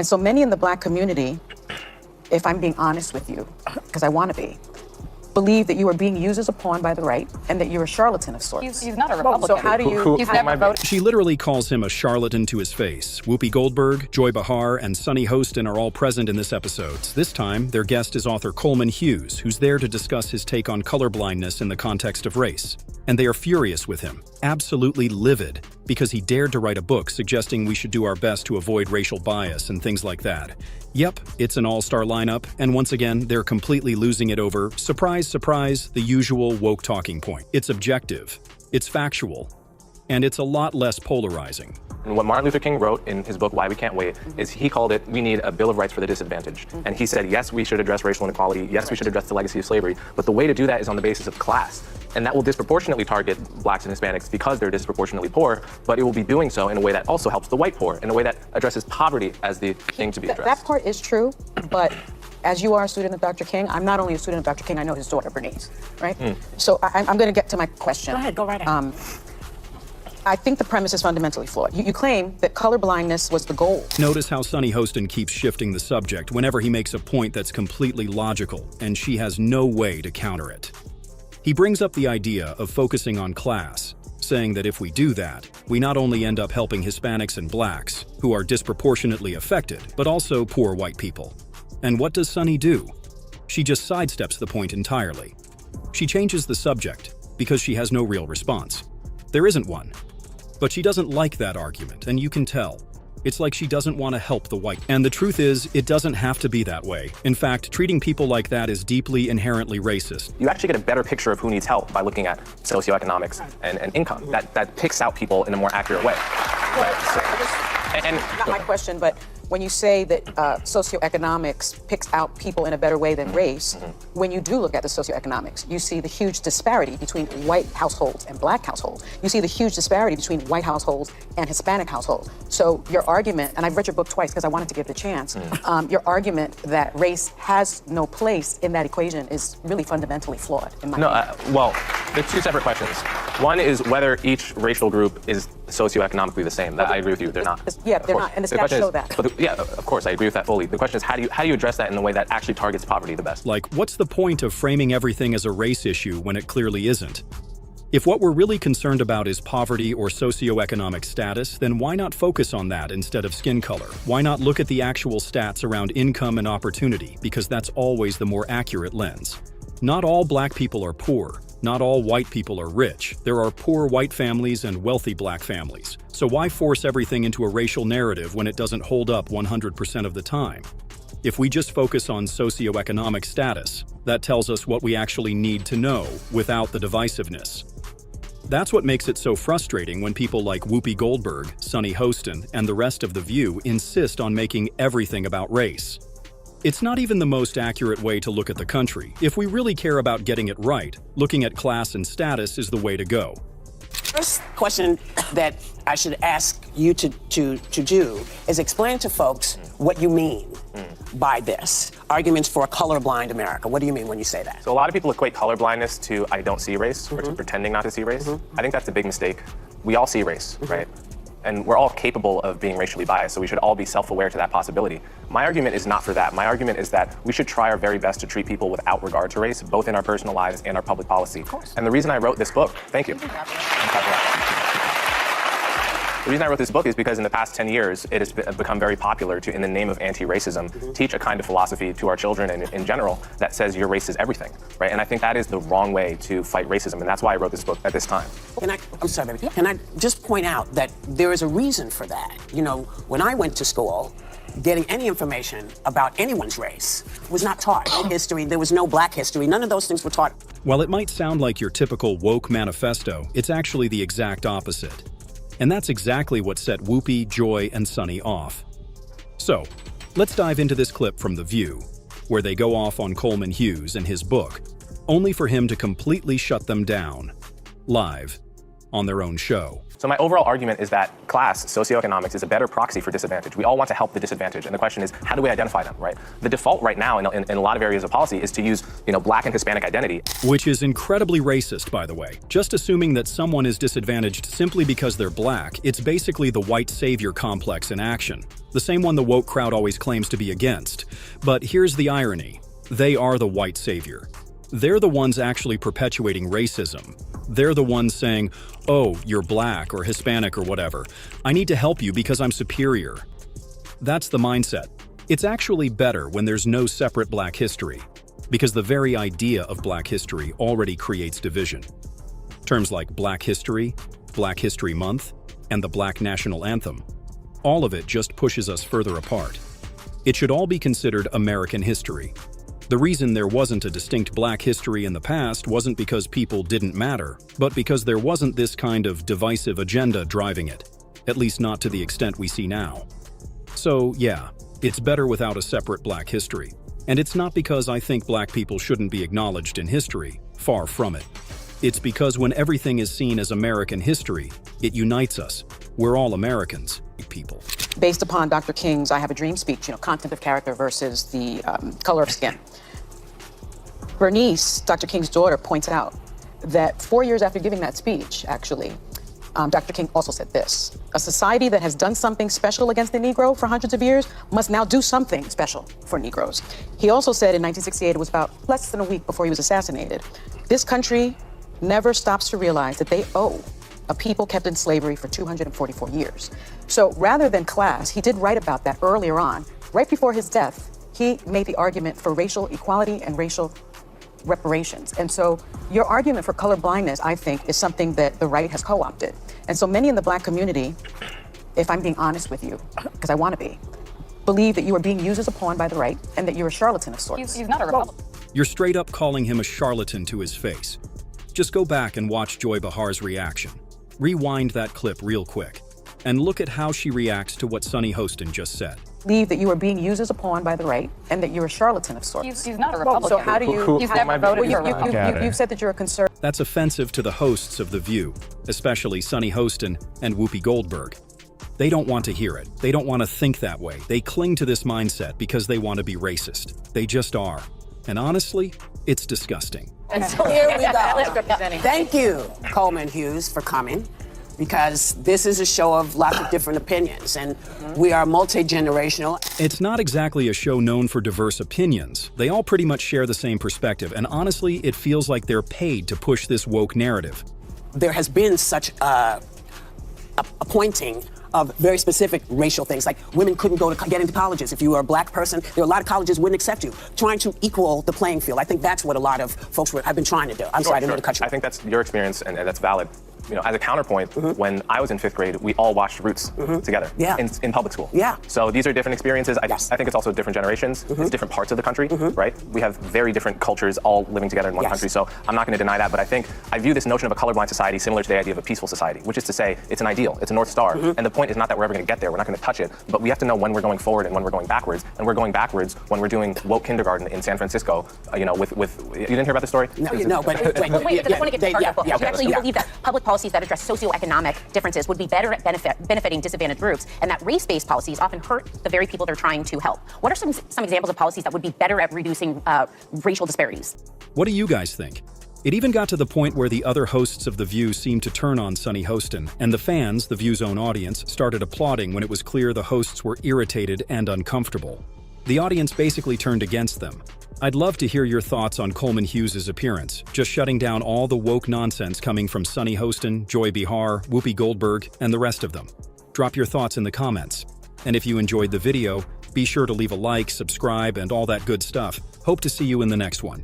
And so many in the Black community, if I'm being honest with you, because I want to be, believe that you are being used as a pawn by the right and that you're a charlatan of sorts. He's not a Republican. So how do you... He's never voted. She literally calls him a charlatan to his face. Whoopi Goldberg, Joy Behar, and Sunny Hostin are all present in this episode. This time, their guest is author Coleman Hughes, who's there to discuss his take on colorblindness in the context of race. And they are furious with him, absolutely livid, because he dared to write a book suggesting we should do our best to avoid racial bias and things like that. Yep, it's an all-star lineup, and once again, they're completely losing it over, surprise, surprise, the usual woke talking point. It's objective, it's factual, and it's a lot less polarizing. And what Martin Luther King wrote in his book, Why We Can't Wait, is he called it, we need a Bill of Rights for the Disadvantaged. And he said, yes, we should address racial inequality, yes, we should address the legacy of slavery, but the way to do that is on the basis of class. And that will disproportionately target Blacks and Hispanics because they're disproportionately poor, but it will be doing so in a way that also helps the white poor, in a way that addresses poverty as the thing to be addressed. That part is true, but as you are a student of Dr. King, I'm not only a student of Dr. King, I know his daughter, Bernice, right? So I'm going to get to my question. Go ahead, go right ahead. I think the premise is fundamentally flawed. You claim that colorblindness was the goal. Notice how Sunny Hostin keeps shifting the subject whenever he makes a point that's completely logical, and she has no way to counter it. He brings up the idea of focusing on class, saying that if we do that, we not only end up helping Hispanics and Blacks, who are disproportionately affected, but also poor white people. And what does Sunny do? She just sidesteps the point entirely. She changes the subject because she has no real response. There isn't one. But she doesn't like that argument, and you can tell. It's like she doesn't want to help the white. And the truth is, it doesn't have to be that way. In fact, treating people like that is deeply, inherently racist. You actually get a better picture of who needs help by looking at socioeconomics and income. That picks out people in a more accurate way. Not my question, but when you say that socioeconomics picks out people in a better way than race, when you do look at the socioeconomics, you see the huge disparity between white households and Black households. You see the huge disparity between white households and Hispanic households. So your argument, and I've read your book twice because I wanted to give it a chance, your argument that race has no place in that equation is really fundamentally flawed in my opinion. Well, there's two separate questions. One is whether each racial group is socioeconomically the same. That I agree with you, they're not. Yeah, they're not, and the stats show that. Yeah, of course, I agree with that fully. The question is, how do you address that in a way that actually targets poverty the best? Like, what's the point of framing everything as a race issue when it clearly isn't? If what we're really concerned about is poverty or socioeconomic status, then why not focus on that instead of skin color? Why not look at the actual stats around income and opportunity, because that's always the more accurate lens. Not all Black people are poor. Not all white people are rich. There are poor white families and wealthy Black families. So why force everything into a racial narrative when it doesn't hold up 100% of the time? If we just focus on socioeconomic status, that tells us what we actually need to know without the divisiveness. That's what makes it so frustrating when people like Whoopi Goldberg, Sunny Hostin, and the rest of The View insist on making everything about race. It's not even the most accurate way to look at the country. If we really care about getting it right, looking at class and status is the way to go. First question that I should ask you to do is explain to folks what you mean by this. Arguments for a colorblind America. What do you mean when you say that? So a lot of people equate colorblindness to I don't see race, or to pretending not to see race. I think that's a big mistake. We all see race, right? And we're all capable of being racially biased, so we should all be self-aware to that possibility. My argument is not for that. My argument is that we should try our very best to treat people without regard to race, both in our personal lives and our public policy. And the reason I wrote this book, thank you. The reason I wrote this book is because in the past 10 years, it has become very popular to, in the name of anti-racism, teach a kind of philosophy to our children and in general that says your race is everything, right? And I think that is the wrong way to fight racism, and that's why I wrote this book at this time. I'm sorry, baby. Can I just point out that there is a reason for that? You know, when I went to school, getting any information about anyone's race was not taught. No history, there was no Black history, none of those things were taught. While it might sound like your typical woke manifesto, it's actually the exact opposite. And that's exactly what set Whoopi, Joy, and Sunny off. So, let's dive into this clip from The View, where they go off on Coleman Hughes and his book, only for him to completely shut them down, live, on their own show. So my overall argument is that class, socioeconomics, is a better proxy for disadvantage. We all want to help the disadvantaged, and the question is, how do we identify them, right? The default right now in a lot of areas of policy is to use, Black and Hispanic identity. Which is incredibly racist, by the way. Just assuming that someone is disadvantaged simply because they're Black, it's basically the white savior complex in action. The same one the woke crowd always claims to be against. But here's the irony. They are the white savior. They're the ones actually perpetuating racism. They're the ones saying, oh, you're Black or Hispanic or whatever. I need to help you because I'm superior. That's the mindset. It's actually better when there's no separate Black history, because the very idea of Black history already creates division. Terms like Black History, Black History Month, and the Black National Anthem. All of it just pushes us further apart. It should all be considered American history. The reason there wasn't a distinct Black history in the past wasn't because people didn't matter, but because there wasn't this kind of divisive agenda driving it, at least not to the extent we see now. So yeah, it's better without a separate Black history. And it's not because I think Black people shouldn't be acknowledged in history, far from it. It's because when everything is seen as American history, it unites us. We're all Americans, people. Based upon Dr. King's I Have a Dream speech, content of character versus the color of skin. Bernice, Dr. King's daughter, points out that 4 years after giving that speech, actually, Dr. King also said this: a society that has done something special against the Negro for hundreds of years must now do something special for Negroes. He also said in 1968, it was about less than a week before he was assassinated, this country never stops to realize that they owe a people kept in slavery for 244 years. So rather than class, he did write about that earlier on. Right before his death, he made the argument for racial equality and racial reparations. And so your argument for color blindness, I think, is something that the right has co-opted. And so many in the Black community, if I'm being honest with you, because I want to be, believe that you are being used as a pawn by the right and that you're a charlatan of sorts. He's not a Republican. You're straight up calling him a charlatan to his face. Just go back and watch Joy Behar's reaction. Rewind that clip real quick and look at how she reacts to what Sunny Hostin just said. Believe that you are being used as a pawn by the right and that you're a charlatan of sorts. He's not a Republican. So how do you... He's never voted for a Republican. You've said that you're a conservative. That's offensive to the hosts of The View, especially Sunny Hostin and Whoopi Goldberg. They don't want to hear it. They don't want to think that way. They cling to this mindset because they want to be racist. They just are. And honestly, it's disgusting. And so here we go. Thank you, Coleman Hughes, for coming, because this is a show of lots of different opinions, and we are multi-generational. It's not exactly a show known for diverse opinions. They all pretty much share the same perspective, and honestly, it feels like they're paid to push this woke narrative. There has been such a pointing of very specific racial things, like women couldn't get into colleges. If you were a Black person, there were a lot of colleges wouldn't accept you. Trying to equal the playing field. I think that's what a lot of folks have been trying to do. I'm sorry, I didn't mean to cut you. I think that's your experience, and that's valid. As a counterpoint, when I was in 5th grade, we all watched Roots together in public school. Yeah. So these are different experiences. I Yes. think it's also different generations. It's different parts of the country, right? We have very different cultures all living together in one Yes. country. So I'm not going to deny that. But I view this notion of a colorblind society similar to the idea of a peaceful society, which is to say it's an ideal. It's a North Star. And the point is not that we're ever going to get there. We're not going to touch it. But we have to know when we're going forward and when we're going backwards. And we're going backwards when we're doing woke kindergarten in San Francisco, with you didn't hear about the story? No, but wait. Because I want to get to part of the book. yeah, You believe that public policies that address socioeconomic differences would be better at benefiting disadvantaged groups, and that race-based policies often hurt the very people they're trying to help. What are some examples of policies that would be better at reducing racial disparities? What do you guys think? It even got to the point where the other hosts of The View seemed to turn on Sunny Hostin, and the fans, The View's own audience, started applauding when it was clear the hosts were irritated and uncomfortable. The audience basically turned against them. I'd love to hear your thoughts on Coleman Hughes' appearance, just shutting down all the woke nonsense coming from Sunny Hostin, Joy Behar, Whoopi Goldberg, and the rest of them. Drop your thoughts in the comments. And if you enjoyed the video, be sure to leave a like, subscribe, and all that good stuff. Hope to see you in the next one.